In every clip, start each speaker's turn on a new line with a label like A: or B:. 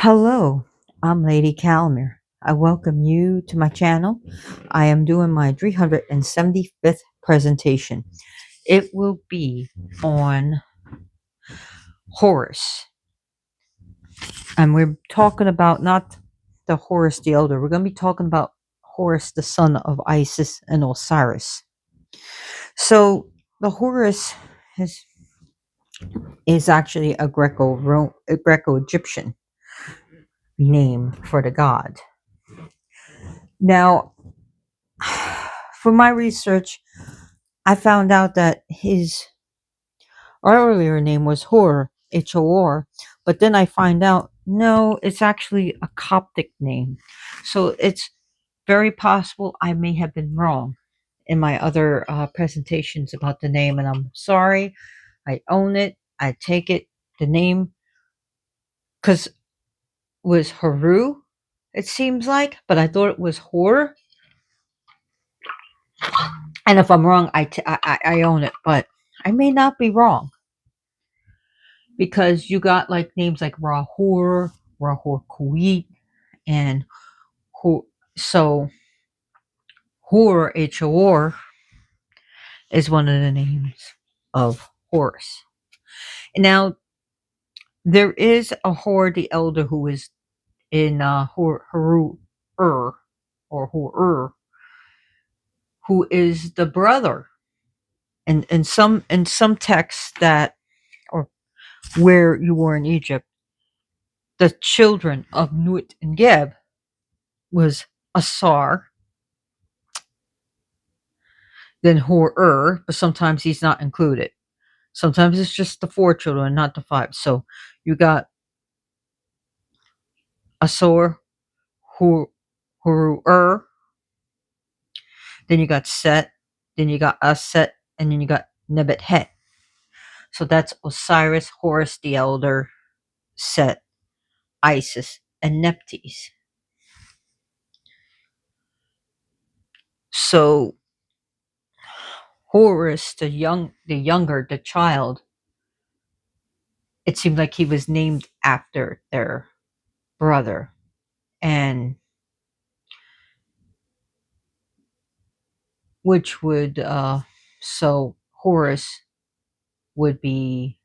A: Hello, I'm Lady Calmer. I welcome you to my channel. I am doing my 375th presentation. It will be on Horus. And we're talking about not the Horus the Elder, we're going to be talking about Horus, the son of Isis and Osiris. So, the Horus is actually a Greco-Egyptian name for the god. Now, for my research, I found out that his earlier name was Hor, H-O-R, but then I find out, no, it's actually a Coptic name. So it's very possible I may have been wrong in my other presentations about the name, and I'm sorry. I own it. I take it. The name, because was Heru, it seems like, but I thought it was Hor. And if I'm wrong, I own it, but I may not be wrong. Because you got like names like Rahur, Rahur Kuwait, and Hur. So Hur, H-O-R, is one of the names of Horus. Now, there is a Hor the Elder who is in Heru or Hur, who is the brother. And in some texts that, or where you were in Egypt, the children of Nut and Geb was Asar, then Hor, but sometimes he's not included. Sometimes it's just the 4 children, not the 5. So you got Asor, Hor, then you got Set, then you got Aset, and then you got Nebet-Het. So that's Osiris, Horus the Elder, Set, Isis, and Nephthys. So Horus, the younger, the child, it seemed like he was named after their brother. And which would, so Horus would be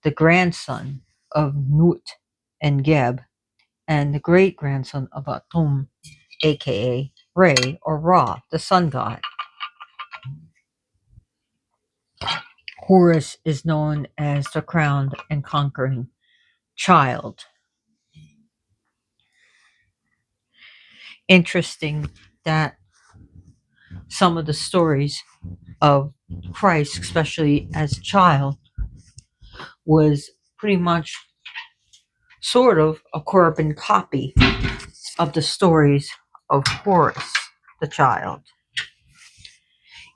A: the grandson of Nut and Geb, and the great grandson of Atum, aka Re or Ra, the sun god. Horus is known as the crowned and conquering child. Interesting that some of the stories of Christ, especially as a child, was pretty much sort of a carbon copy of the stories of Horus, the child.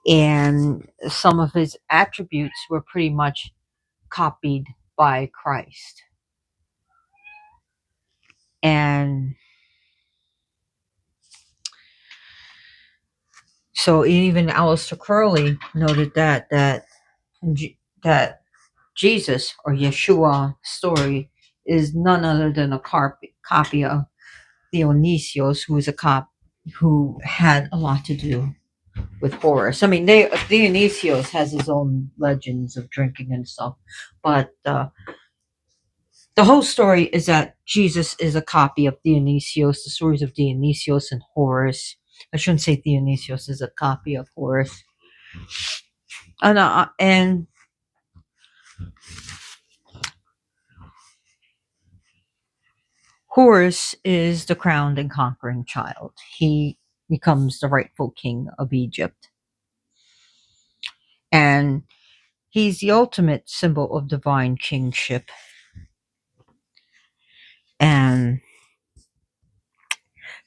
A: And some of his attributes were pretty much copied by Christ. And so even Aleister Crowley noted that Jesus or Yeshua story is none other than a copy of Dionysius, who had a lot to do with Horus. I mean, Dionysius has his own legends of drinking and stuff, but the whole story is that Jesus is a copy of Dionysius. The stories of Dionysius and Horus. I shouldn't say Dionysius is a copy of Horus. And Horus is the crowned and conquering child. He becomes the rightful king of Egypt. And he's the ultimate symbol of divine kingship. And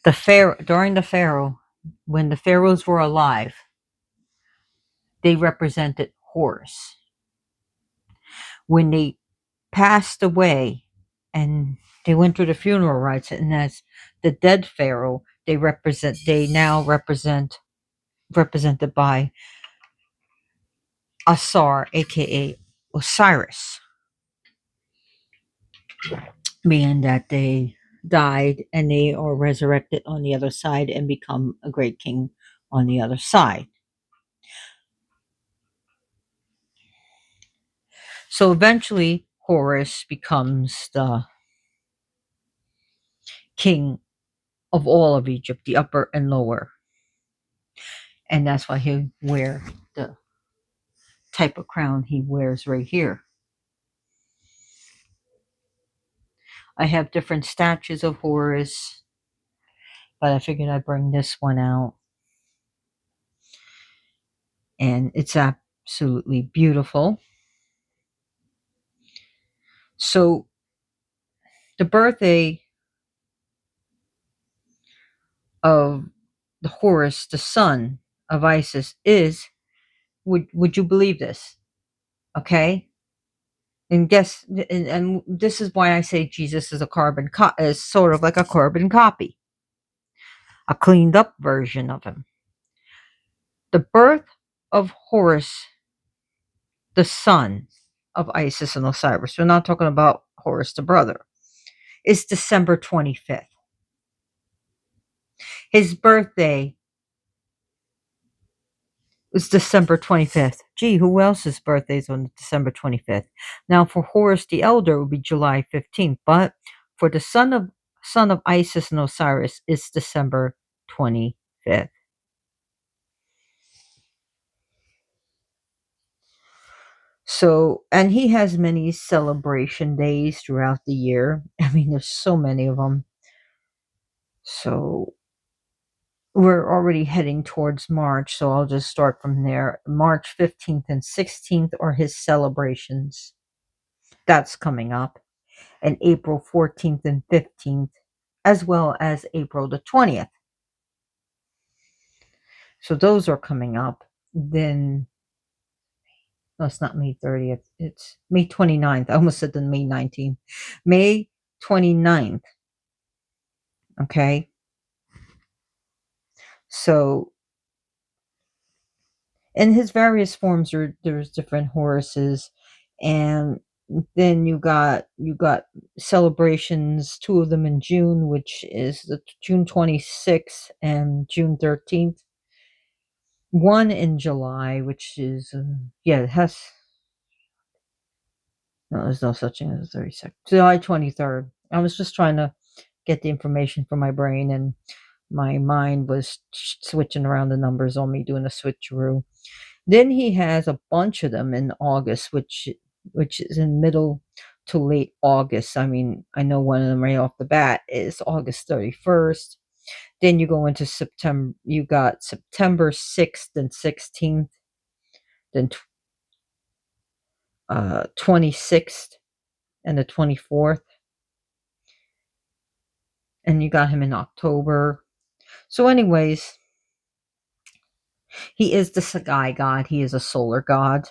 A: during the Pharaoh, when the pharaohs were alive, they represented Horus. When they passed away and they went through the funeral rites, and as the dead pharaoh, they now represented by Asar, aka Osiris. being that they died and they are resurrected on the other side and become a great king on the other side. So eventually, Horus becomes the king of all of Egypt, the upper and lower. And that's why he wear the type of crown he wears right here. I have different statues of Horus, but I figured I'd bring this one out. And it's absolutely beautiful. So the birthday of the Horus, the son of Isis, is, would you believe this? Okay, and guess, and this is why I say Jesus is is sort of like a carbon copy, a cleaned up version of him. The birth of Horus, the son of Isis and Osiris, we're not talking about Horus the brother, is December 25th. His birthday was December 25th. Gee, who else's birthday is on December 25th? Now, for Horus the Elder, it would be July 15th, but for the son of Isis and Osiris, it's December 25th. So, and he has many celebration days throughout the year. I mean, there's so many of them. So, we're already heading towards March, so I'll just start from there. March 15th and 16th are his celebrations. That's coming up. And April 14th and 15th, as well as April the 20th. So those are coming up. Then, no, it's not May 30th. It's May 29th. I almost said the May 19th. May 29th. Okay. So, in his various forms, there's different Horuses, and then you got celebrations, two of them in June, which is the June 26th and June 13th. One in July, which is yeah, it has no, there's no such thing as the 32nd. July 23rd. I was just trying to get the information from my brain, and my mind was switching around the numbers on me, doing a switcheroo. Then he has a bunch of them in August, which is in middle to late August. I mean, I know one of them right off the bat is August 31st. Then you go into September. You got September 6th and 16th. Then 26th and the 24th. And you got him in October. So, anyways, he is the sky god. He is a solar god.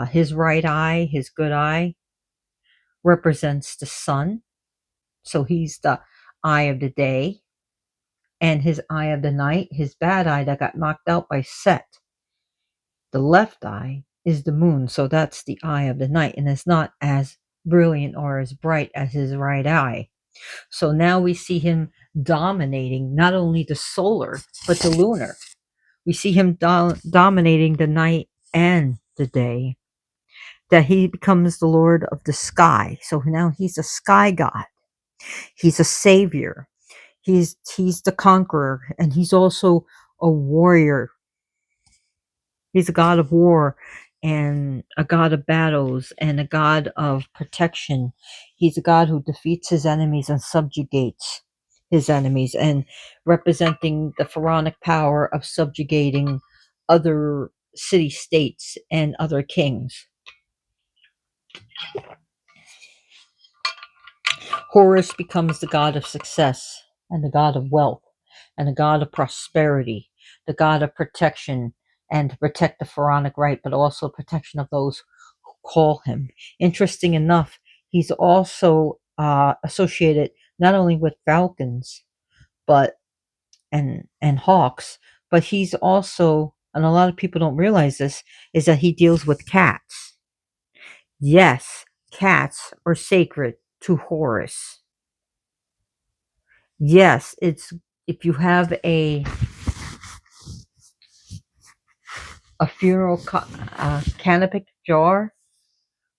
A: His right eye, his good eye, represents the sun. So he's the eye of the day. And his eye of the night, his bad eye that got knocked out by Set. The left eye is the moon. So that's the eye of the night. And it's not as brilliant or as bright as his right eye. So now we see him dominating not only the solar, but the lunar. We see him dominating the night and the day. That he becomes the Lord of the sky. So now he's a sky god. He's a savior. He's the conqueror, and he's also a warrior. He's a god of war and a god of battles and a god of protection. He's a god who defeats his enemies and subjugates his enemies, and representing the pharaonic power of subjugating other city states and other kings. Horus becomes the god of success and the god of wealth and the god of prosperity, the god of protection, and to protect the pharaonic right, but also protection of those who call him. Interesting enough, he's also associated not only with falcons, but and hawks, but he's also, and a lot of people don't realize this, is that he deals with cats. Yes, cats are sacred to Horus. Yes, it's if you have a funeral canopic jar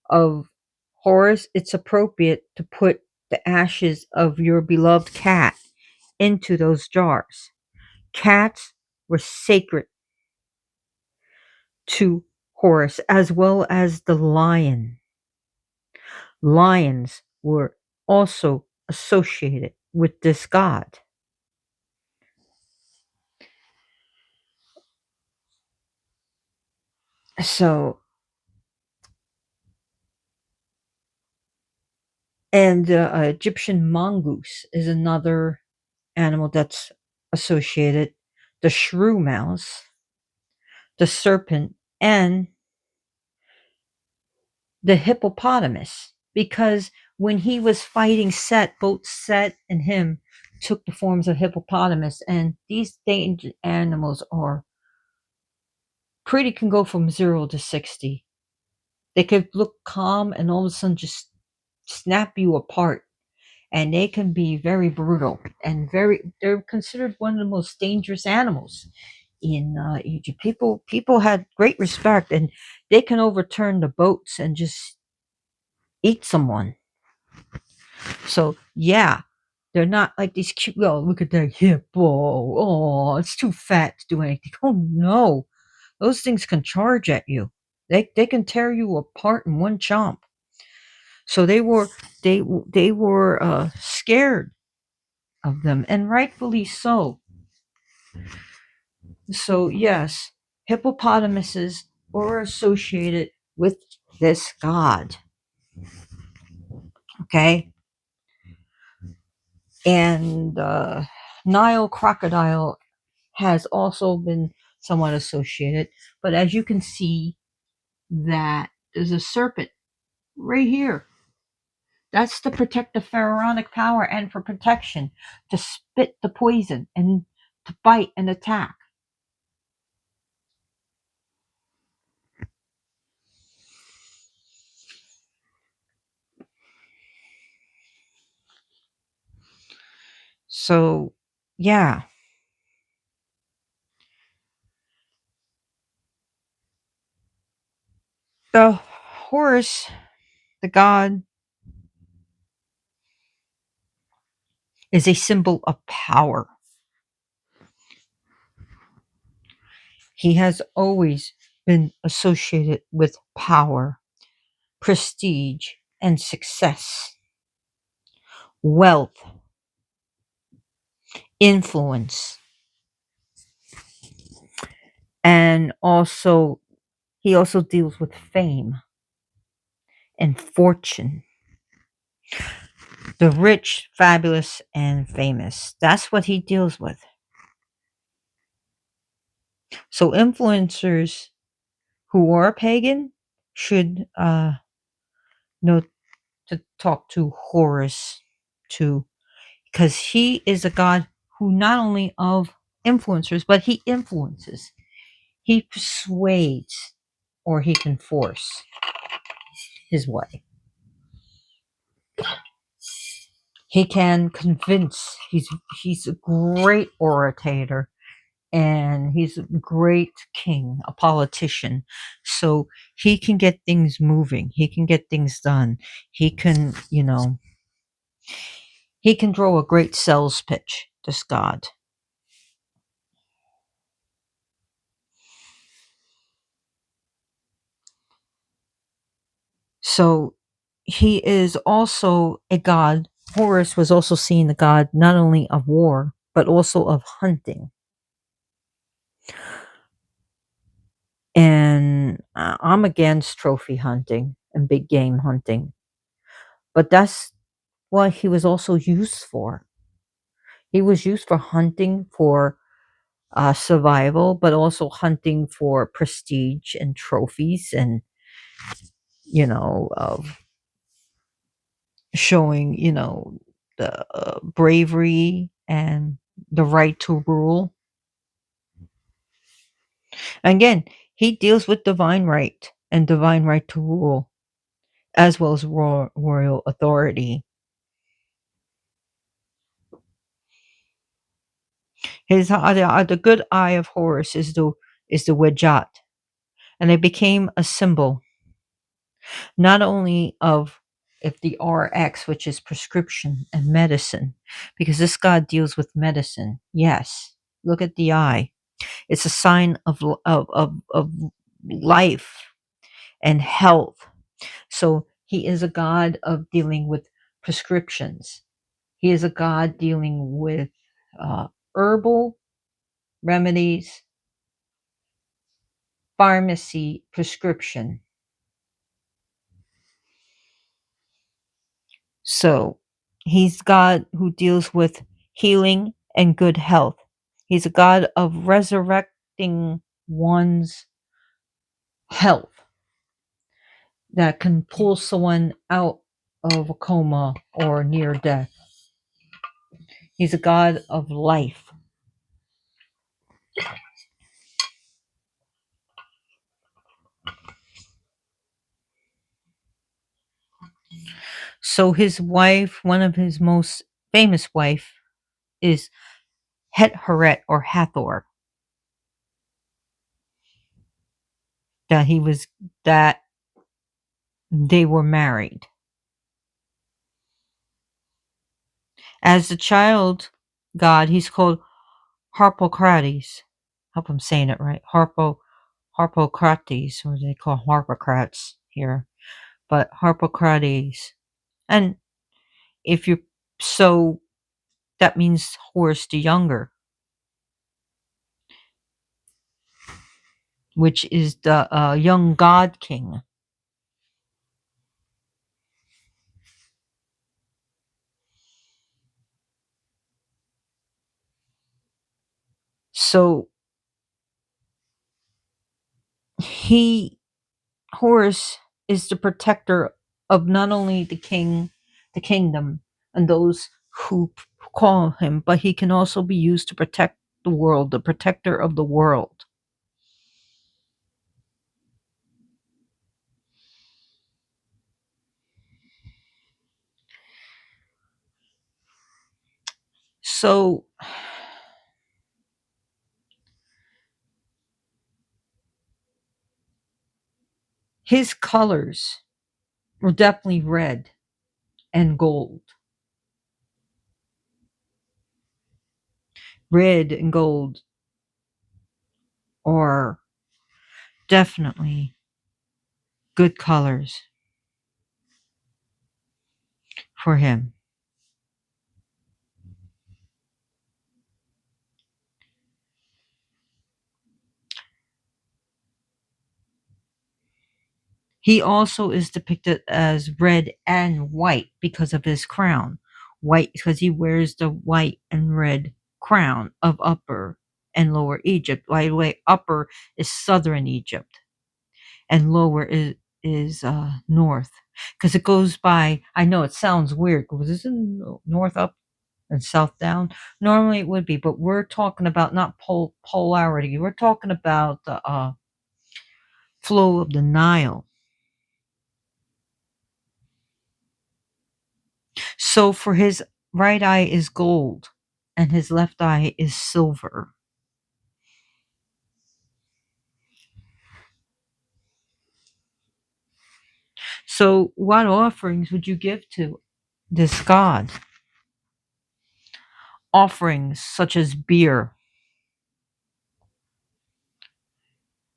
A: of Horus, it's appropriate to put the ashes of your beloved cat into those jars. Cats were sacred to Horus, as well as the lion. Lions were also associated with this god. So, and the Egyptian mongoose is another animal that's associated. The shrew mouse, the serpent, and the hippopotamus. Because when he was fighting Set, both Set and him took the forms of hippopotamus, and these dangerous animals are pretty can go from 0 to 60. They could look calm and all of a sudden just snap you apart. And they can be very brutal and they're considered one of the most dangerous animals in Egypt. People had great respect, and they can overturn the boats and just eat someone. So yeah, they're not like these cute. Oh, look at that hippo. Oh, it's too fat to do anything. Oh no, those things can charge at you. They can tear you apart in one chomp. So they were scared of them, and rightfully so. So yes, hippopotamuses were associated with this god. Okay, and Nile crocodile has also been somewhat associated, but as you can see, that there's a serpent right here. That's to protect the pharaonic power and for protection, to spit the poison and to bite and attack. So, yeah, the Horus, the god, is a symbol of power. He has always been associated with power, prestige, and success, wealth, influence, and also he also deals with fame and fortune. The rich, fabulous, and famous. That's what he deals with. So influencers who are pagan should know to talk to Horus too, because he is a god who not only of influencers, but he influences. He persuades or he can force his way. He can convince. He's a great orator, and he's a great king, a politician. So he can get things moving. He can get things done. He can, he can draw a great sales pitch, this god. So he is also a god. Horus was also seen the god not only of war, but also of hunting. And I'm against trophy hunting and big game hunting. But that's what he was also used for. He was used for hunting for survival, but also hunting for prestige and trophies and, of showing, the bravery and the right to rule. Again, he deals with divine right and divine right to rule, as well as royal authority. The good eye of Horus is the Wejat, and it became a symbol not only of if the RX, which is prescription and medicine, because this god deals with medicine. Yes, look at the eye; it's a sign of life and health. So he is a god of dealing with prescriptions. He is a god dealing with herbal remedies, pharmacy, prescription. So he's God who deals with healing and good health. He's a God of resurrecting one's health that can pull someone out of a coma or near death. He's a God of life. So his wife, one of his most famous wife, is Het Haret or Hathor. That he was that they were married. As a child god, he's called Harpocrates. Hope I'm saying it right. Harpocrates, or they call Harpocrats here, but Harpocrates. And if you so that means Horus the Younger, which is the young god king. So he Horus is the protector of not only the kingdom, and those who call him, but he can also be used to protect the world, the protector of the world. So his colors were definitely red and gold. Red and gold are definitely good colors for him. He also is depicted as red and white because of his crown. White because he wears the white and red crown of Upper and Lower Egypt. By the way, Upper is southern Egypt and Lower is north, because it goes by. I know it sounds weird because isn't north up and south down? Normally it would be, but we're talking about not polarity. We're talking about the flow of the Nile. So for his right eye is gold and his left eye is silver. So what offerings would you give to this god? Offerings such as beer,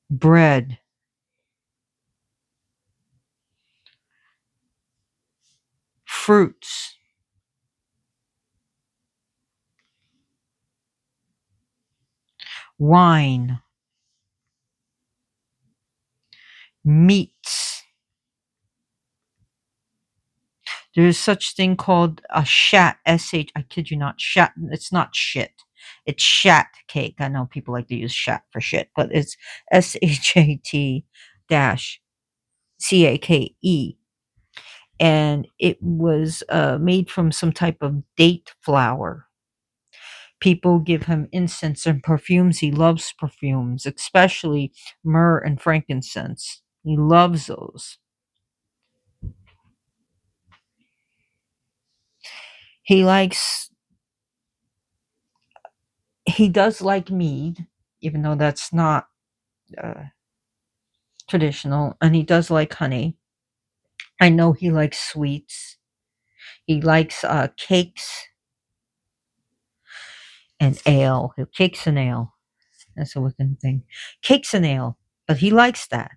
A: bread, fruits, wine, meats. There's such thing called a shat, S-H, I kid you not, shat, it's not shit. It's shat cake. I know people like to use shat for shit, but it's SHAT dash CAKE. And it was made from some type of date flour. People give him incense and perfumes. He loves perfumes, especially myrrh and frankincense. He loves those. He likes He does like mead, even though that's not uh, traditional, and he does like honey. I know he likes sweets. He likes cakes and ale. Cakes and ale. That's a Wiccan thing. Cakes and ale, but he likes that.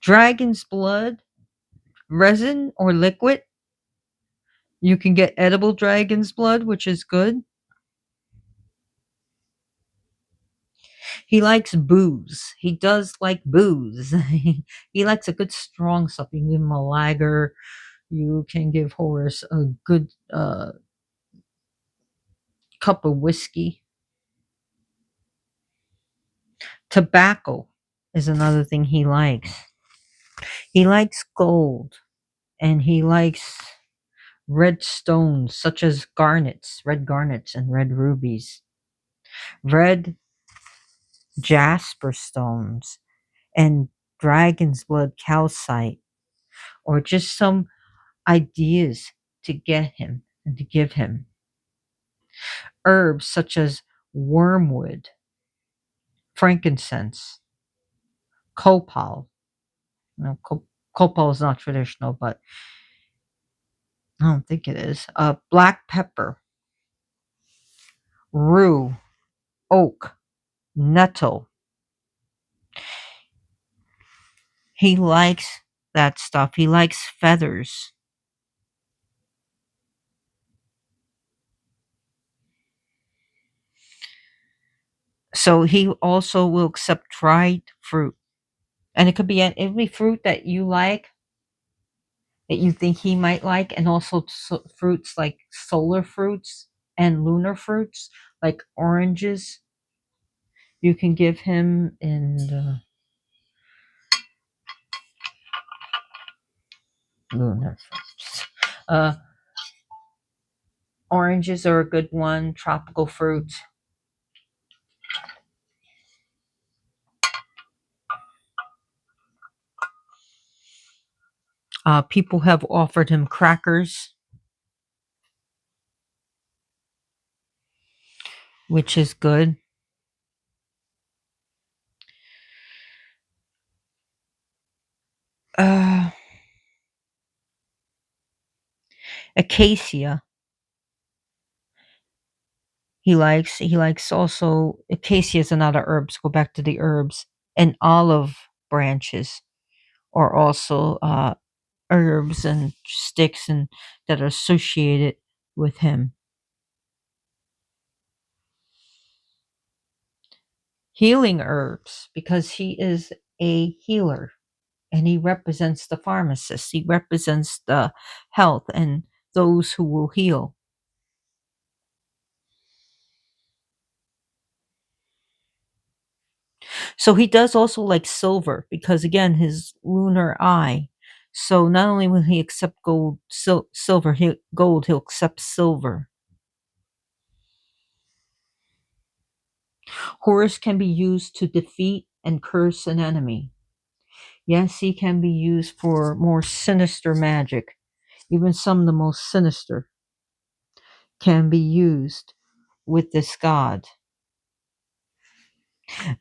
A: Dragon's blood, resin or liquid. You can get edible dragon's blood, which is good. He likes booze. He does like booze. He likes a good strong stuff. You can give him a lager. You can give Horus a good cup of whiskey. Tobacco is another thing he likes. He likes gold, and he likes red stones such as red garnets and red rubies, red jasper stones, and dragon's blood calcite, or just some ideas to get him and to give him. Herbs such as wormwood, frankincense, copal. No, copal is not traditional, but I don't think it is. Black pepper, rue, oak, nettle. He likes that stuff. He likes feathers. So he also will accept dried fruit. And it could be any fruit that you like, that you think he might like, and also fruits like solar fruits and lunar fruits, like oranges. You can give him in the lunar fruits. Oranges are a good one, tropical fruits. People have offered him crackers, which is good. Uh, Acacia. He likes also acacia is another herb. So go back to the herbs, and olive branches are also herbs and sticks and that are associated with him. Healing herbs, because he is a healer and he represents the pharmacist. He represents the health and those who will heal. So he does also like silver because again his lunar eye. So not only will he accept gold, silver, he'll accept silver. Horus can be used to defeat and curse an enemy. Yes, he can be used for more sinister magic. Even some of the most sinister can be used with this god.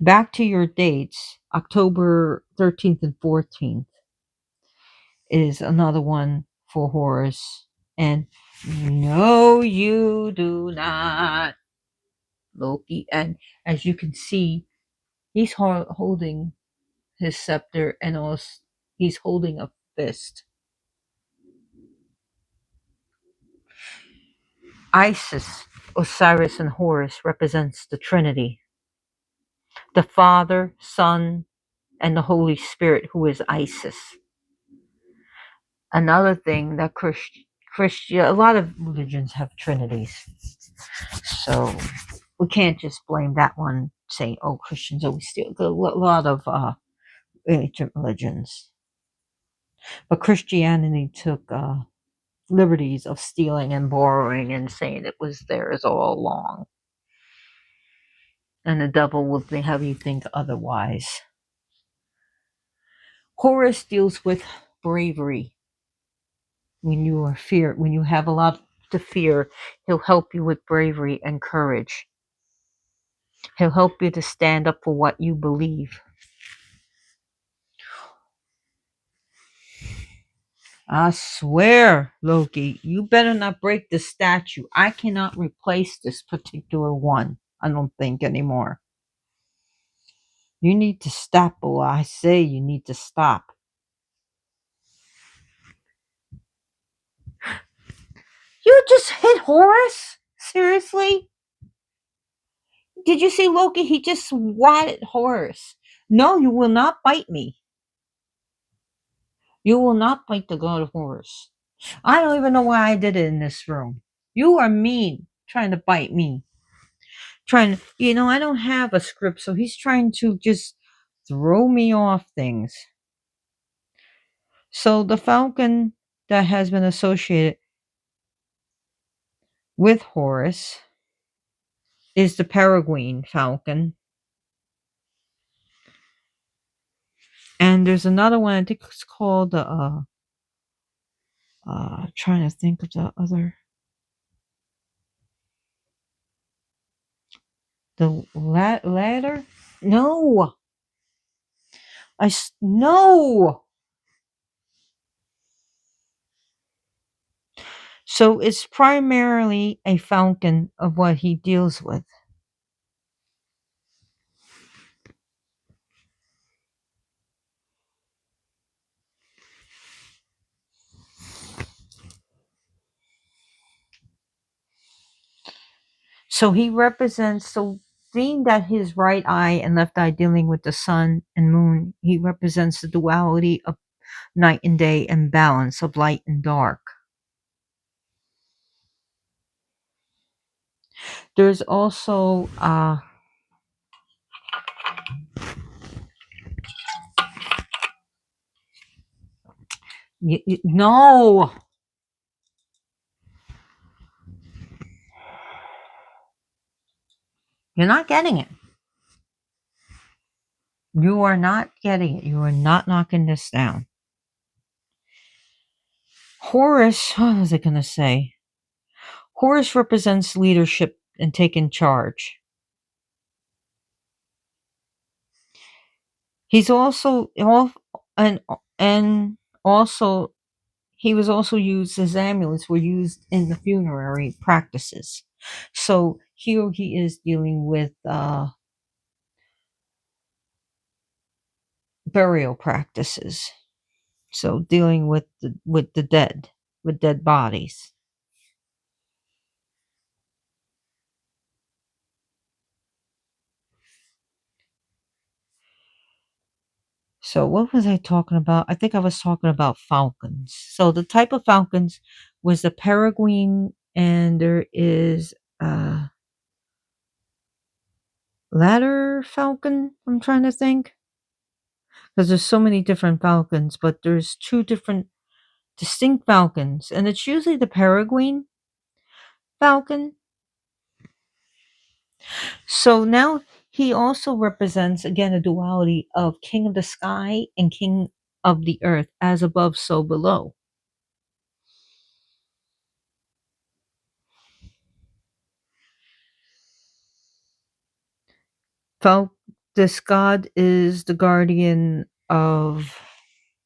A: Back to your dates, October 13th and 14th is another one for Horus. And no, you do not, Loki. And as you can see, he's holding his scepter and also he's holding a fist. Isis, Osiris, and Horus represents the Trinity, the Father, Son, and the Holy Spirit, who is Isis. Another thing that Christian, a lot of religions have trinities, so we can't just blame that one. Say, oh, Christians always steal. A lot of ancient religions, but Christianity took liberties of stealing and borrowing and saying it was theirs all along, and the devil will have you think otherwise. Horus deals with bravery when you are fear when you have a lot to fear. He'll help you with bravery and courage. He'll help you to stand up for what you believe. I swear, Loki, you better not break the statue. I cannot replace this particular one, I don't think, anymore. You need to stop, boy. I say you need to stop. You just hit Horus? Seriously? Did you see Loki? He just swatted Horus. No, you will not bite me. You will not bite the god of Horus. I don't even know why I did it in this room. You are mean, trying to bite me. I don't have a script, so he's trying to just throw me off things. So the falcon that has been associated with Horus is the peregrine falcon. And there's another one, I think it's called the trying to think of the other, the ladder? No. No. So it's primarily a falcon of what he deals with. So he represents, so being that his right eye and left eye dealing with the sun and moon, he represents the duality of night and day and balance of light and dark. There's also no. You're not getting it. You are not getting it. You are not knocking this down. Horus, what was I going to say? Horus represents leadership and taking charge. He's also and also he was also used as amulets were used in the funerary practices. So here he is dealing with burial practices. So dealing with the dead, with dead bodies. So what was I talking about? I think I was talking about falcons. So the type of falcons was the peregrine, and there is ladder falcon. I'm trying to think because there's so many different falcons, but there's two different distinct falcons, and it's usually the peregrine falcon. So now he also represents again a duality of king of the sky and king of the earth, as above, so below. This god is the guardian of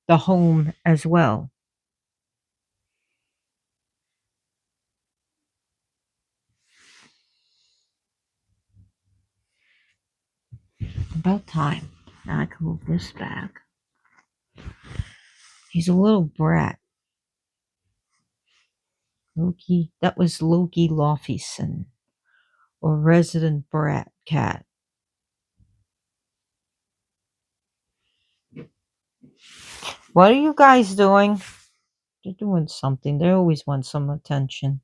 A: the home as well. About time. Now I can move this back. He's a little brat. Loki. That was Loki Lofison, or resident brat cat. What are you guys doing? They're doing something. They always want some attention.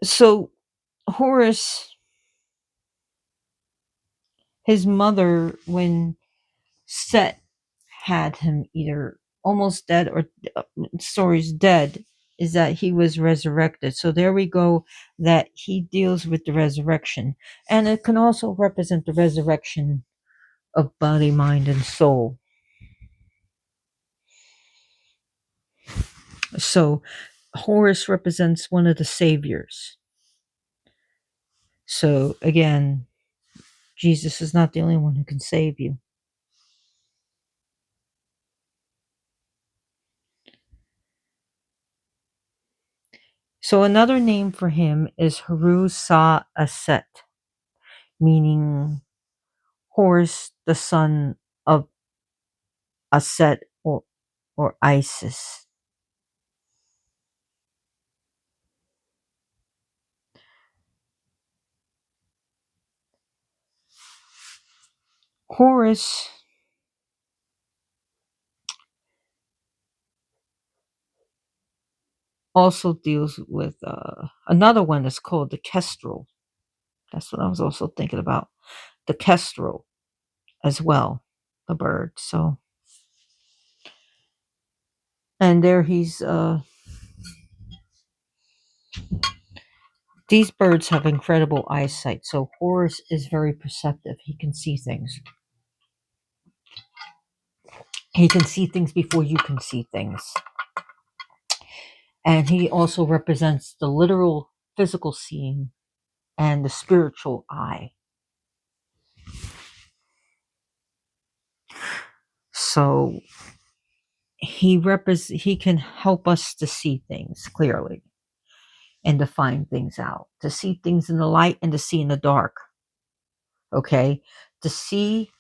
A: So Horus, his mother, when Set had him either almost dead or story's dead, is that he was resurrected. So there we go, that he deals with the resurrection. And it can also represent the resurrection of body, mind, and soul. So Horus represents one of the saviors. So again, Jesus is not the only one who can save you. So another name for him is Heru Sa Aset, meaning Horus, the son of Aset, or Isis. Horus also deals with another one that's called the kestrel. That's what I was also thinking about. The kestrel as well, the bird. So, and there he's, these birds have incredible eyesight. So Horus is very perceptive. He can see things. He can see things before you can see things. And he also represents the literal physical seeing and the spiritual eye. So he can help us to see things clearly and to find things out, to see things in the light and to see in the dark. Okay? To see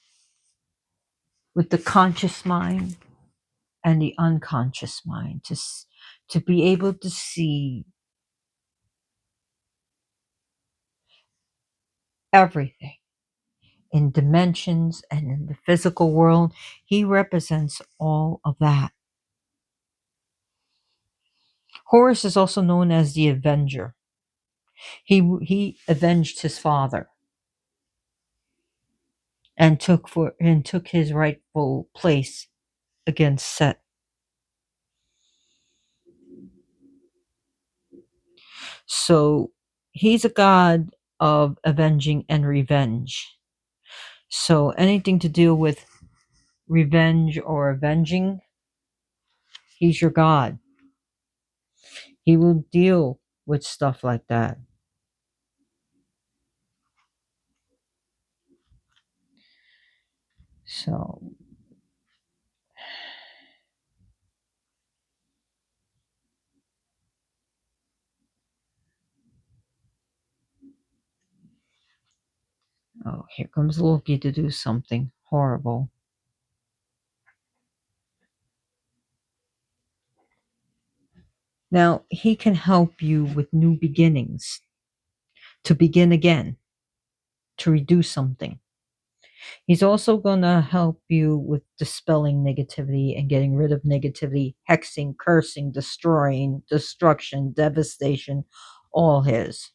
A: with the conscious mind and the unconscious mind, to be able to see everything in dimensions and in the physical world. He represents all of that. Horus is also known as the Avenger. He avenged his father and took his rightful place against Set. So he's a god of avenging and revenge. So anything to deal with revenge or avenging, he's your god. He will deal with stuff like that. So oh, here comes Loki to do something horrible. Now, he can help you with new beginnings, to begin again, to redo something. He's also going to help you with dispelling negativity and getting rid of negativity, hexing, cursing, destroying, destruction, devastation, all his.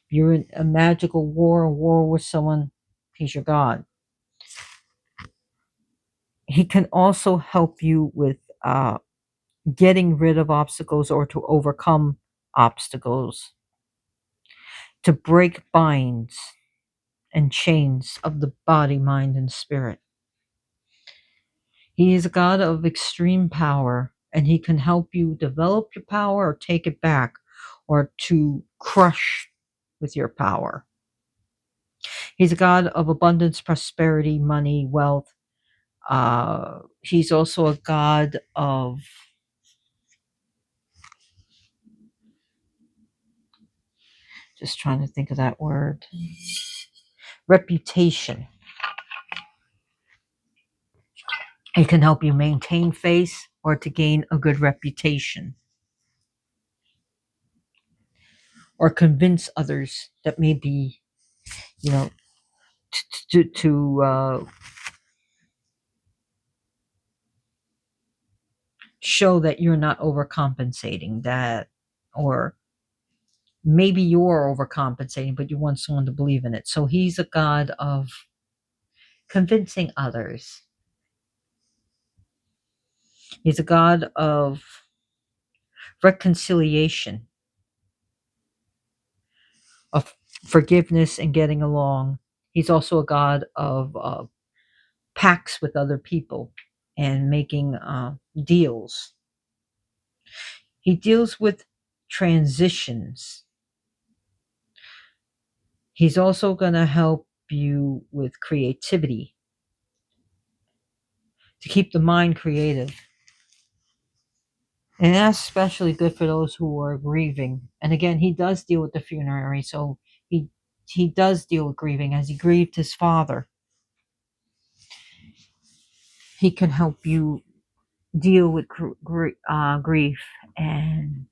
A: If you're in a magical war with someone, he's your god. He can also help you with getting rid of obstacles or to overcome obstacles, to break binds and chains of the body, mind, and spirit. He is a God of extreme power, and he can help you develop your power or take it back or to crush with your power. He's a God of abundance, prosperity, money, wealth. He's also a God of just trying to think of that word, reputation. It can help you maintain face or to gain a good reputation or convince others that maybe, you know, to show that you're not overcompensating, that, or maybe you're overcompensating, but you want someone to believe in it. So he's a god of convincing others. He's a god of reconciliation, of forgiveness and getting along. He's also a god of pacts with other people and making deals. He deals with transitions. He's also going to help you with creativity, to keep the mind creative. And that's especially good for those who are grieving. And again, he does deal with the funerary, so he he does deal with grieving as he grieved his father. He can help you deal with grief and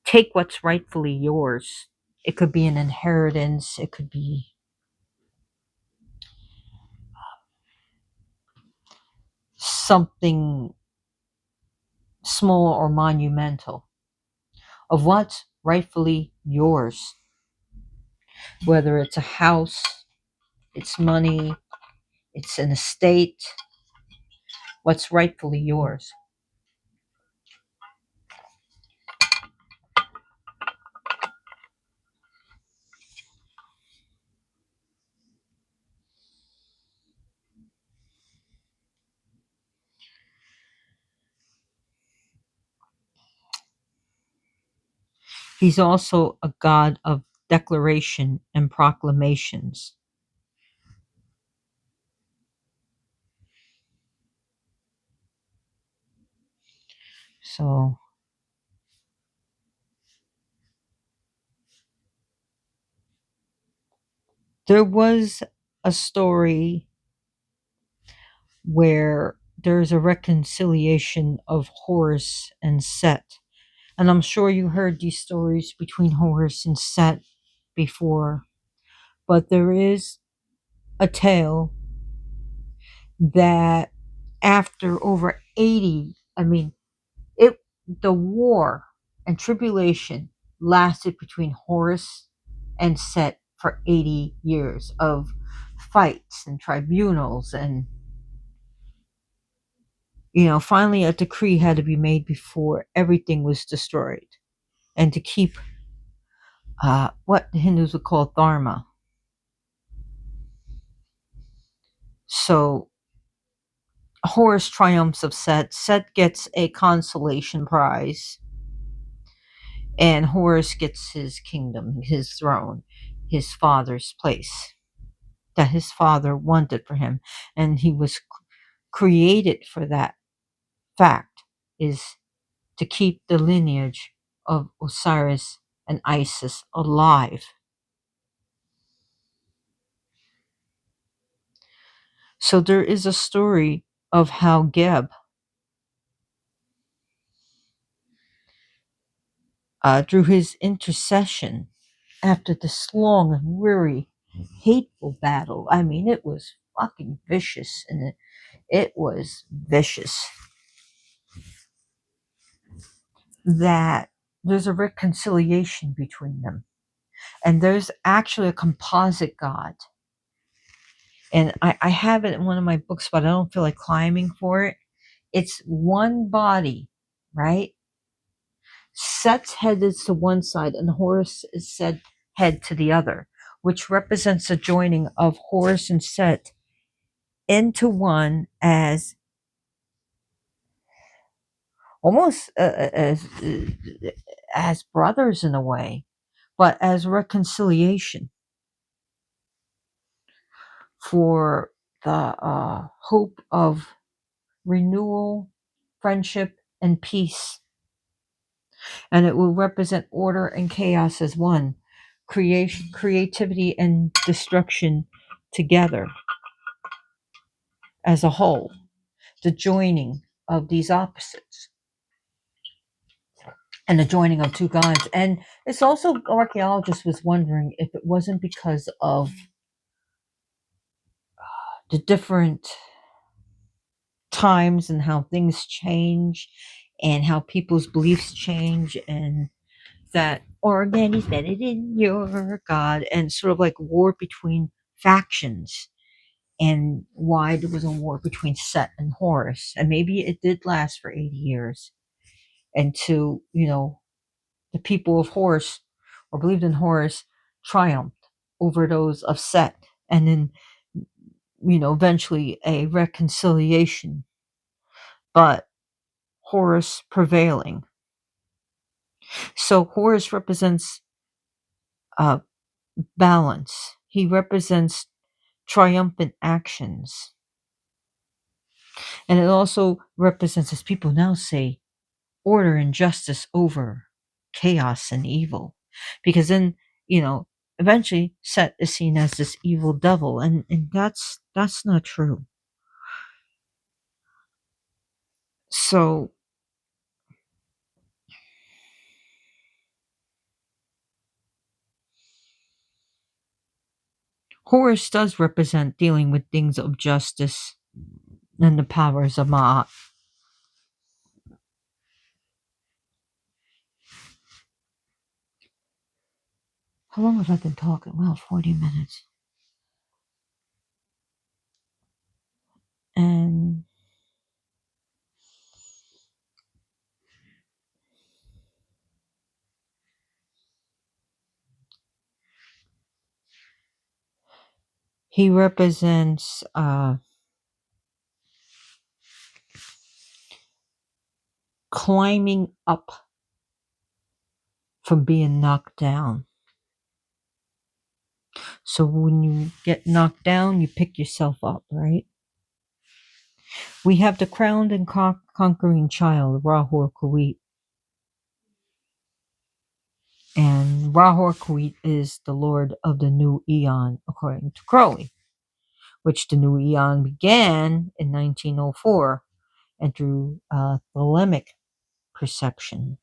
A: take what's rightfully yours. It could be an inheritance. It could be something small or monumental of what's rightfully yours, whether it's a house, it's money, it's an estate, what's rightfully yours. He's also a god of declaration and proclamations. So there was a story where there's a reconciliation of Horus and Set. And I'm sure you heard these stories between Horus and Set before. But there is a tale that after over 80, it the war and tribulation lasted between Horus and Set for 80 years of fights and tribunals, and finally a decree had to be made before everything was destroyed, and to keep what the Hindus would call dharma. So Horus triumphs of Set. Set gets a consolation prize, and Horus gets his kingdom, his throne, his father's place that his father wanted for him, and he was created for that fact, is to keep the lineage of Osiris and Isis alive. So there is a story of how Geb, through his intercession, after this long and weary, hateful battle, it was fucking vicious, and it was vicious, that there's a reconciliation between them. And there's actually a composite god. And I have it in one of my books, but I don't feel like climbing for it. It's one body, right? Set's head is to one side, and Horus is said head to the other, which represents the joining of Horus and Set into one as almost as brothers in a way, but as reconciliation for the hope of renewal, friendship, and peace. And it will represent order and chaos as one, creation, creativity, and destruction together as a whole, the joining of these opposites and the joining of two gods. And it's also, archaeologists was wondering if it wasn't because of the different times and how things change and how people's beliefs change, and that Oregon is better than your God, and sort of like war between factions, and why there was a war between Set and Horus. And maybe it did last for 80 years until, the people of Horus, or believed in Horus, triumphed over those of Set. And then, eventually a reconciliation. But Horus prevailing. So Horus represents balance. He represents triumphant actions. And it also represents, as people now say, order and justice over chaos and evil. Because then, eventually Set is seen as this evil devil, and that's not true. So Horus does represent dealing with things of justice and the powers of Ma'at. How long have I been talking? Well, 40 minutes. And he represents climbing up from being knocked down. So when you get knocked down, you pick yourself up, right? We have the crowned and conquering child, Rahor Kuwait. And Rahor Kuwait is the lord of the new eon, according to Crowley, which the new eon began in 1904 and through thelemic perception,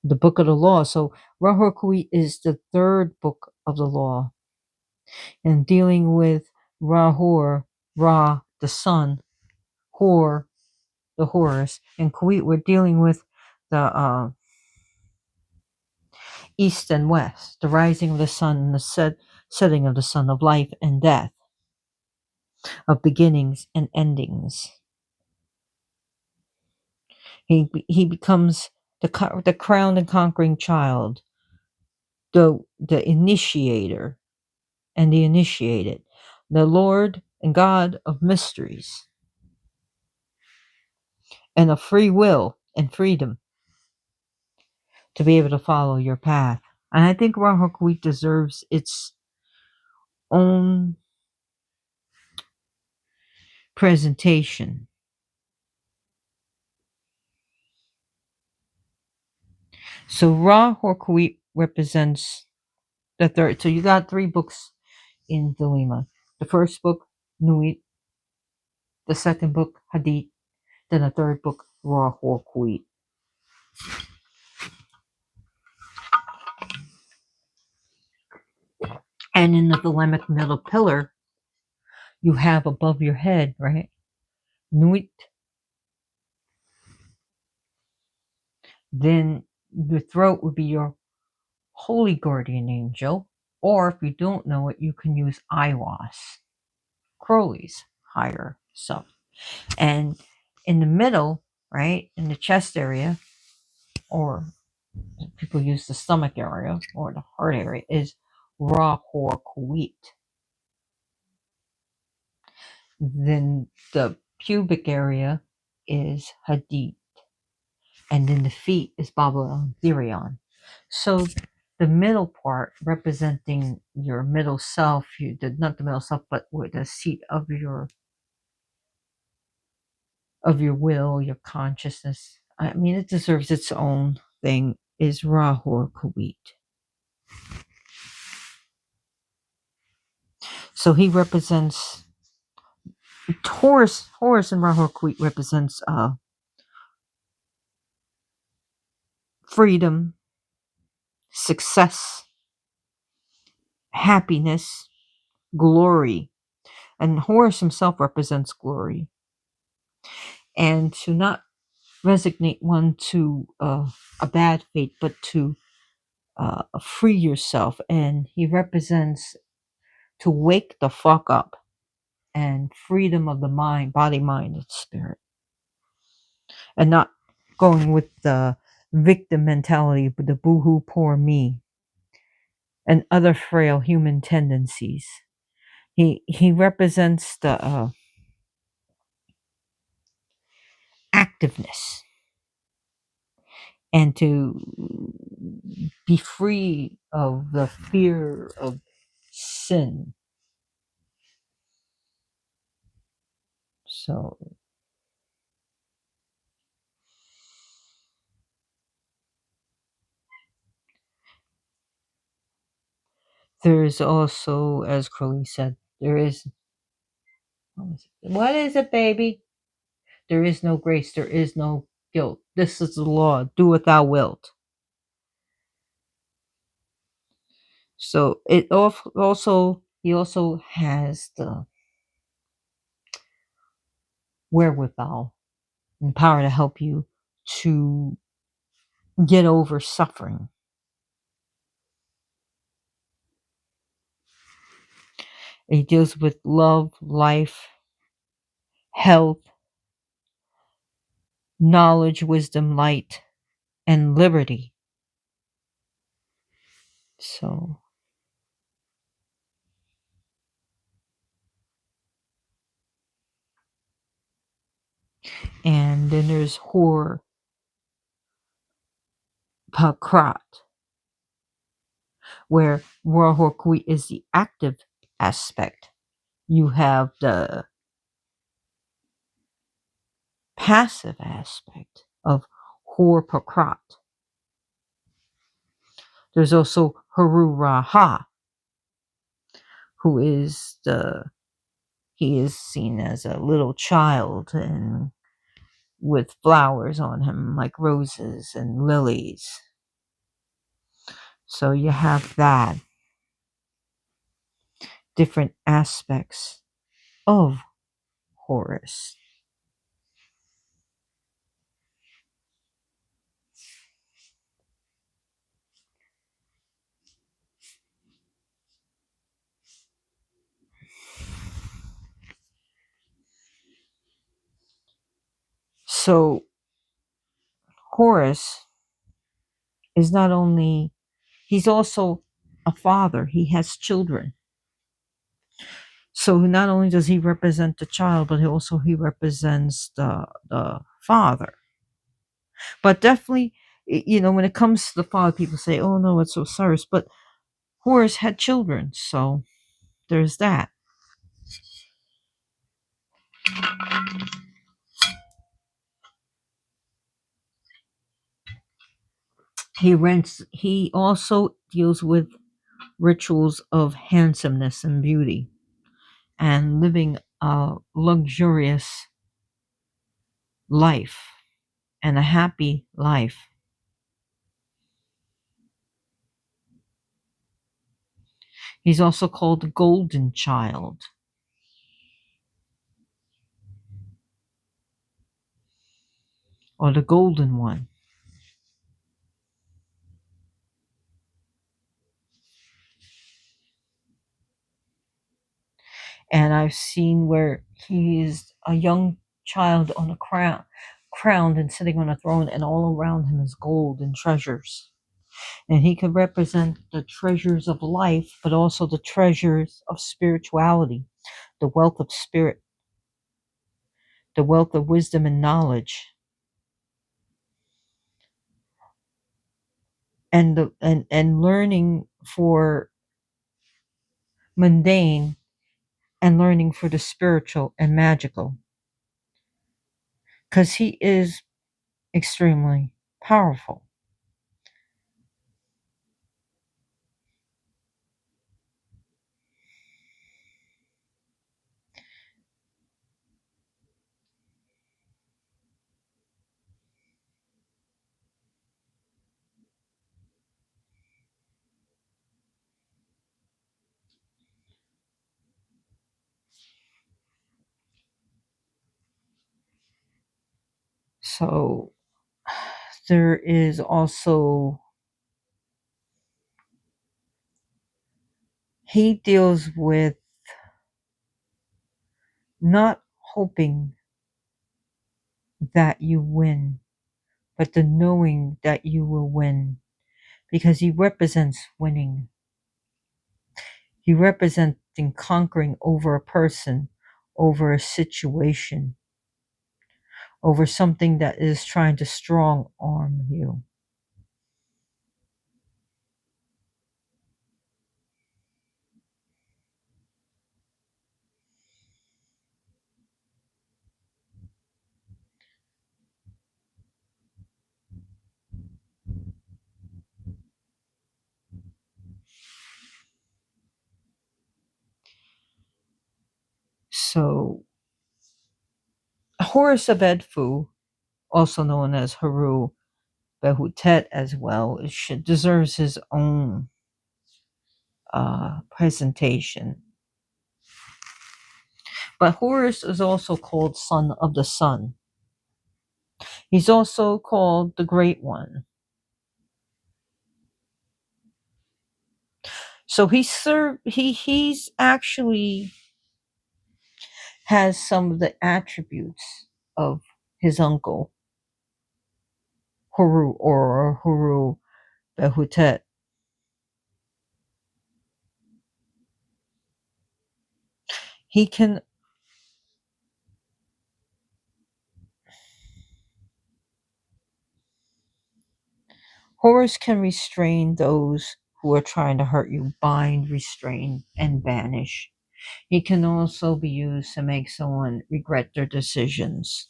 A: the book of the law. So Rahor Kuwait is the third book of the law, and dealing with Rahor, Ra, the sun, Hor, the Horus, and Kuwait, we're dealing with the east and west, the rising of the sun and the setting of the sun, of life and death, of beginnings and endings. He becomes the crowned and conquering child, the initiator and the initiated, the Lord and God of mysteries, and of free will and freedom to be able to follow your path. And I think Rahokweet deserves its own presentation. So Rahokweet represents the third. So you got 3 books in Thelema. The first book, Nuit. The second book, Hadith. Then the third book, Rahokweet. And in the Thelemic middle pillar, you have above your head, right? Nuit. Then your throat would be your holy guardian angel. Or if you don't know it, you can use Iwas, Crowley's higher self. And in the middle, right, in the chest area, or people use the stomach area or the heart area, is Rahor Kuwait. Then the pubic area is Hadith. And then the feet is Babylon Therion. So the middle part representing your middle self, not the middle self, but the seat of your will, your consciousness. I mean, it deserves its own thing. Is Rahor Kuwait. So he represents Horus. Horus and Rahor Kuwait represents freedom, success, happiness, glory. And Horus himself represents glory. And to not resignate one to a bad fate, but to free yourself. And he represents to wake the fuck up and freedom of the mind, body, mind, and spirit. And not going with the victim mentality, but the boohoo, poor me, and other frail human tendencies. He represents the activeness and to be free of the fear of sin. So there is also, as Crowley said, there is, what is it, baby? There is no grace, there is no guilt. This is the law. Do what thou wilt. So it also, he also has the wherewithal and power to help you to get over suffering. He deals with love, life, health, knowledge, wisdom, light, and liberty. So, and then there's Hor Pakrat, where Warhorkui is the active aspect. You have the passive aspect of Hor Pakrat. There's also Heru Raha, who is he is seen as a little child and with flowers on him like roses and lilies. So you have that different aspects of Horus. So Horus is not only, he's also a father, he has children. So not only does he represent the child, but he represents the father. But definitely, when it comes to the father, people say, "Oh no, it's Osiris," but Horus had children, so there's that. He also deals with rituals of handsomeness and beauty and living a luxurious life and a happy life. He's also called the golden child or the golden one. And I've seen where he is a young child on a crowned and sitting on a throne, and all around him is gold and treasures. And he could represent the treasures of life, but also the treasures of spirituality, the wealth of spirit, the wealth of wisdom and knowledge, and learning for mundane and learning for the spiritual and magical, because he is extremely powerful. So there is also, he deals with not hoping that you win, but the knowing that you will win, because he represents winning. He represents conquering over a person, over a situation, over something that is trying to strong arm you. So, Horus of Edfu, also known as Heru Behutet as well, deserves his own presentation. But Horus is also called Son of the Sun. He's also called the Great One. So he's actually has some of the attributes of his uncle Heru or Heru Behutet. He can Horus can restrain those who are trying to hurt you, bind, restrain, and banish. He can also be used to make someone regret their decisions.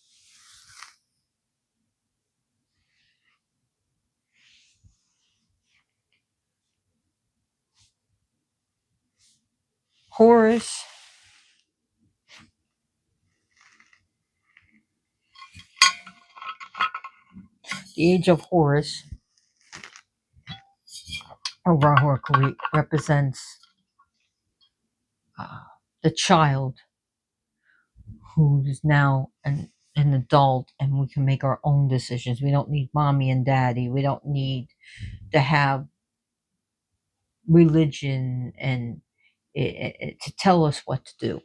A: Horus, the age of Horus, or Rahor represents uh, the child who's now an adult and we can make our own decisions. We don't need mommy and daddy. We don't need to have religion and to tell us what to do.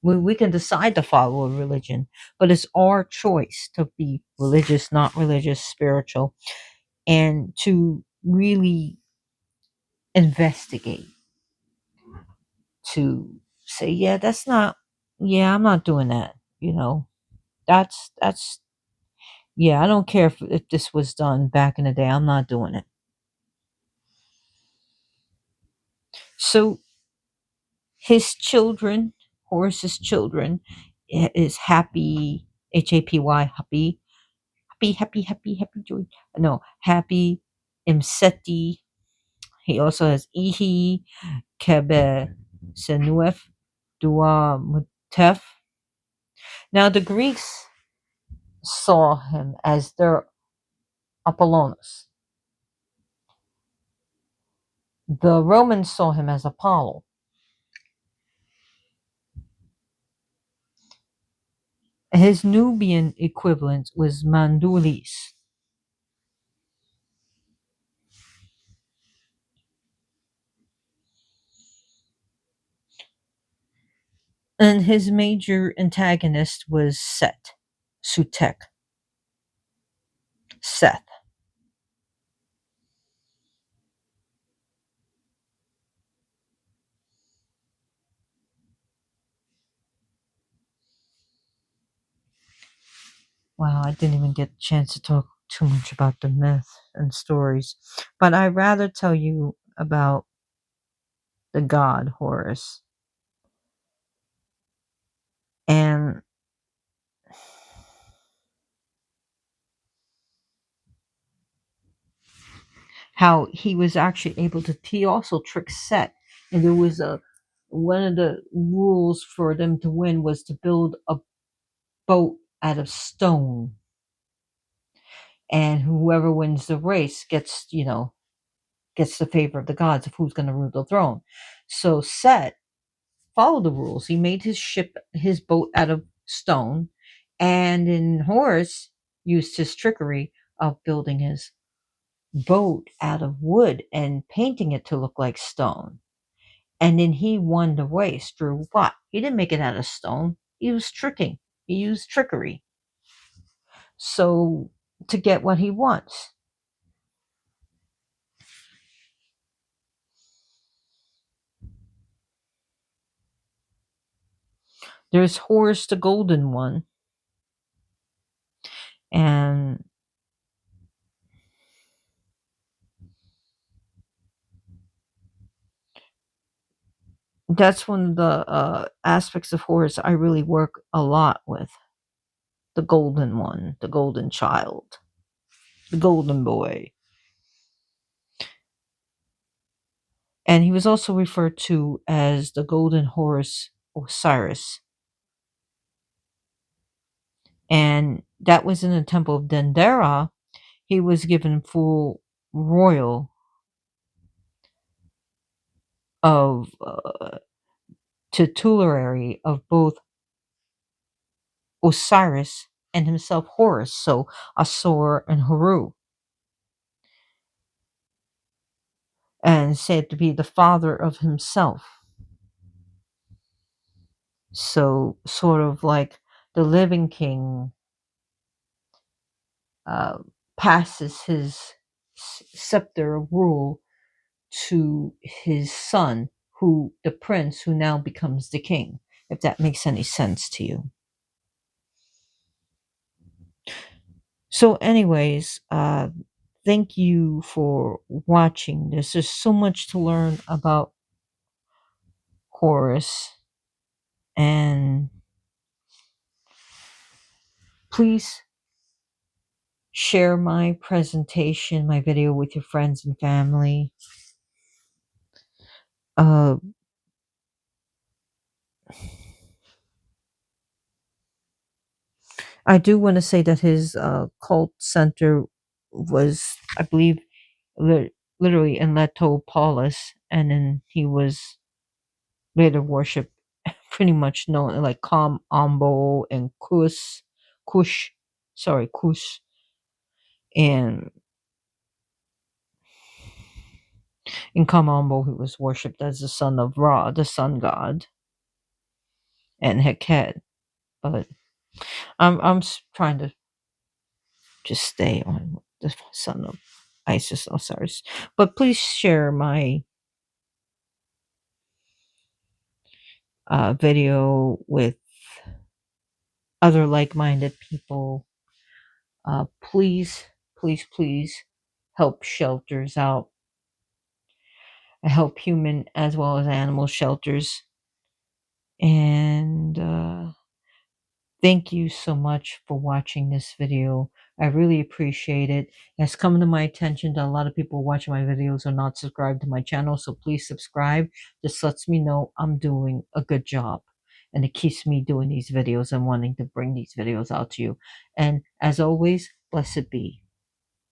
A: We can decide to follow a religion, but it's our choice to be religious, not religious, spiritual, and to really investigate, to say, yeah, that's not, yeah, I'm not doing that. That's yeah, I don't care if this was done back in the day. I'm not doing it. So his children, Horus's children, is happy, Happy, happy, joy. No, happy, Imseti. He also has Ihi, Kebe, Senuef, Dua, Mutef. Now the Greeks saw him as their Apollonus. The Romans saw him as Apollo. His Nubian equivalent was Mandulis, and his major antagonist was Sutek, Seth. Wow, I didn't even get a chance to talk too much about the myth and stories, but I'd rather tell you about the god Horus and how he was actually able to. He also tricked Set, and there was a one of the rules for them to win was to build a boat out of stone, and whoever wins the race gets the favor of the gods of who's going to rule the throne. So Set followed the rules. He made his boat out of stone, and in Horus used his trickery of building his boat out of wood and painting it to look like stone. And then he won the race through what? He didn't make it out of stone. He was tricking. He used trickery. So to get what he wants. There's Horus the Golden One. And that's one of the aspects of Horus I really work a lot with. The golden one, the golden child, the golden boy. And he was also referred to as the golden Horus Osiris. And that was in the temple of Dendera. He was given full royal of titulary of both Osiris and himself Horus, so Asur and Heru, and said to be the father of himself. So, sort of like the living king uh, passes his scepter of rule to his son, who the prince, who now becomes the king. If that makes any sense to you. So, anyways, thank you for watching this. There's so much to learn about Horus, and please share my presentation, my video with your friends and family. Uh, I do want to say that his cult center was, I believe, literally in Letopolis, and then he was later worshipped pretty much known like Kam Ambo and Kush, and in Kam Ambo he was worshipped as the son of Ra, the sun god, and Heket. But I'm trying to just stay on the son of Isis Osiris. But please share my video with other like-minded people. Please, please, please help shelters out. Help human as well as animal shelters. And thank you so much for watching this video. I really appreciate it. It's come to my attention that a lot of people watching my videos are not subscribed to my channel, so please subscribe. This lets me know I'm doing a good job, and it keeps me doing these videos and wanting to bring these videos out to you. And as always, blessed be.